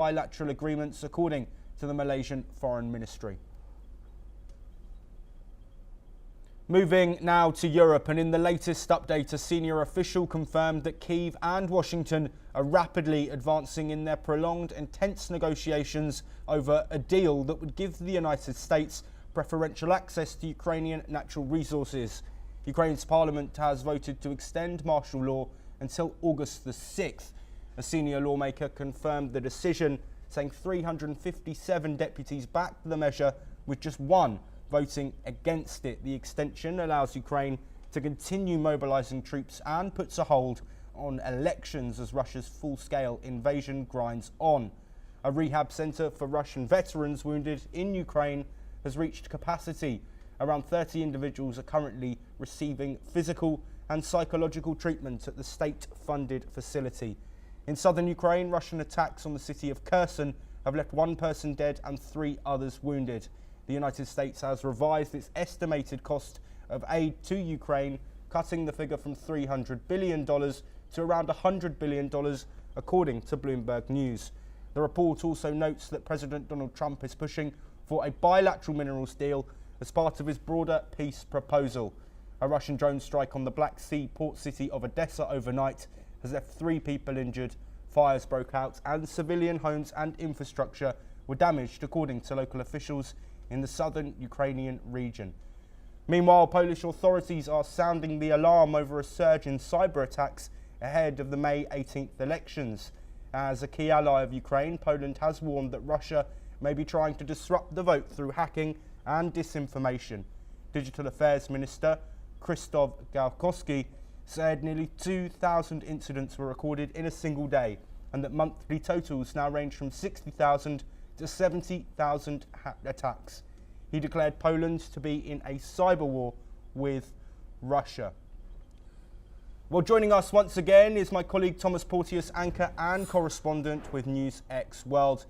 bilateral agreements, according to the Malaysian Foreign Ministry. Moving now to Europe, and in the latest update, a senior official confirmed that Kyiv and Washington are rapidly advancing in their prolonged and tense negotiations over a deal that would give the United States preferential access to Ukrainian natural resources. Ukraine's parliament has voted to extend martial law until August the 6th. A senior lawmaker confirmed the decision, saying 357 deputies backed the measure, with just one voting against it. The extension allows Ukraine to continue mobilizing troops and puts a hold on elections as Russia's full-scale invasion grinds on. A rehab center for Russian veterans wounded in Ukraine has reached capacity. Around 30 individuals are currently receiving physical and psychological treatment at the state-funded facility. In southern Ukraine, Russian attacks on the city of Kherson have left one person dead and 3 others wounded. The United States has revised its estimated cost of aid to Ukraine, cutting the figure from $300 billion to around $100 billion, according to Bloomberg News. The report also notes that President Donald Trump is pushing for a bilateral minerals deal as part of his broader peace proposal. A Russian drone strike on the Black Sea port city of Odessa overnight has left 3 people injured. Fires broke out and civilian homes and infrastructure were damaged, according to local officials in the southern Ukrainian region. Meanwhile, Polish authorities are sounding the alarm over a surge in cyber attacks ahead of the May 18th elections. As a key ally of Ukraine, Poland has warned that Russia may be trying to disrupt the vote through hacking and disinformation. Digital Affairs Minister Krzysztof Gałkowski said nearly 2,000 incidents were recorded in a single day, and that monthly totals now range from 60,000 to 70,000 attacks. He declared Poland to be in a cyber war with Russia. Well, joining us once again is my colleague Thomas Porteous, anchor and correspondent with NewsX World.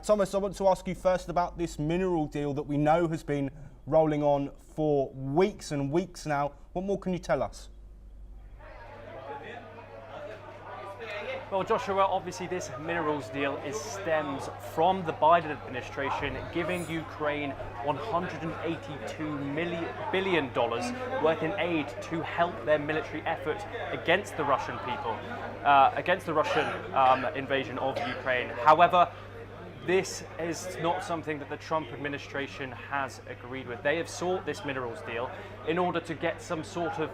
Thomas, I want to ask you first about this mineral deal that we know has been rolling on for weeks and weeks now. What more can you tell us? Well, Joshua, obviously this minerals deal stems from the Biden administration giving Ukraine $182 billion worth in aid to help their military effort against the Russian people, against the Russian invasion of Ukraine. However, this is not something that the Trump administration has agreed with. They have sought this minerals deal in order to get some sort of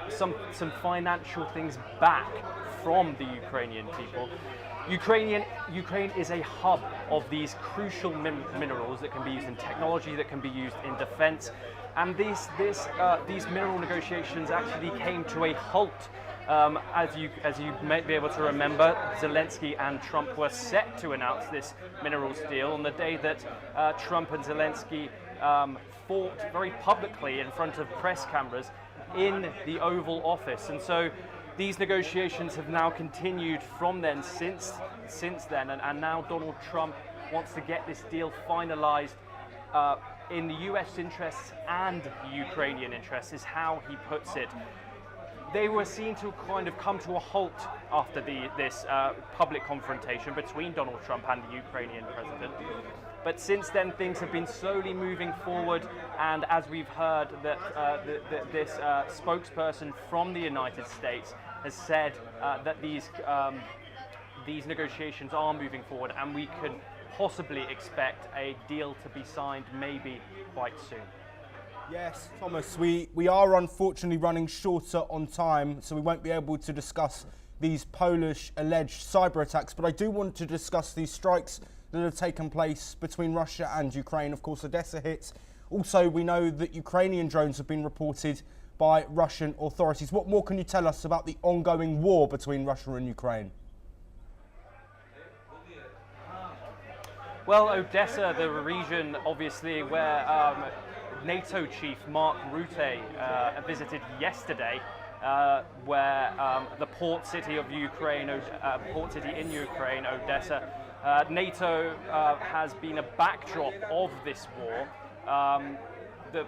some financial things back from the Ukrainian people. Ukraine is a hub of these crucial minerals that can be used in technology, that can be used in defense, and these mineral negotiations actually came to a halt. As you may be able to remember, Zelensky and Trump were set to announce this minerals deal on the day that Trump and Zelensky fought very publicly in front of press cameras in the Oval Office. And so these negotiations have now continued from then, since then, and now Donald Trump wants to get this deal finalized in the US interests and Ukrainian interests, is how he puts it. They were seen to kind of come to a halt after this public confrontation between Donald Trump and the Ukrainian president. But since then, things have been slowly moving forward, and as we've heard, that this spokesperson from the United States has said that these negotiations are moving forward, and we can possibly expect a deal to be signed maybe quite soon. Yes, Thomas, we are unfortunately running shorter on time, so we won't be able to discuss these Polish alleged cyber attacks, but I do want to discuss these strikes that have taken place between Russia and Ukraine. Of course, Odessa hit. Also, we know that Ukrainian drones have been reported by Russian authorities. What more can you tell us about the ongoing war between Russia and Ukraine? Well, Odessa, the region, obviously, where NATO chief Mark Rutte visited yesterday, where the port city in Ukraine, Odessa. NATO has been a backdrop of this war.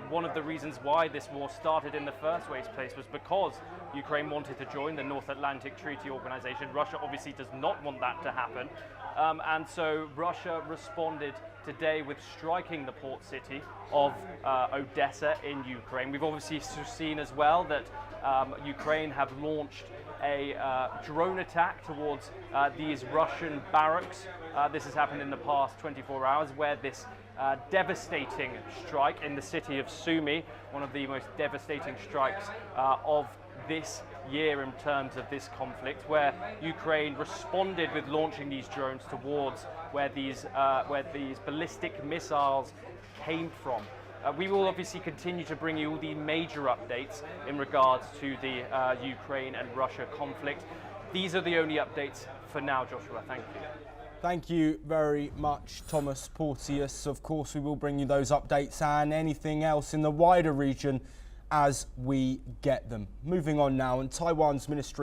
One of the reasons why this war started in the first place was because Ukraine wanted to join the North Atlantic Treaty Organization. Russia obviously does not want that to happen. And so Russia responded today with striking the port city of Odessa in Ukraine. We've obviously seen as well that Ukraine have launched a drone attack towards these Russian barracks. This has happened in the past 24 hours, where this devastating strike in the city of Sumy, one of the most devastating strikes of this year in terms of this conflict, where Ukraine responded with launching these drones towards where these ballistic missiles came from. We will obviously continue to bring you all the major updates in regards to the Ukraine and Russia conflict. These are the only updates for now, Joshua. Thank you. Thank you very much, Thomas Porteous. Of course, we will bring you those updates and anything else in the wider region as we get them. Moving on now, and Taiwan's Ministry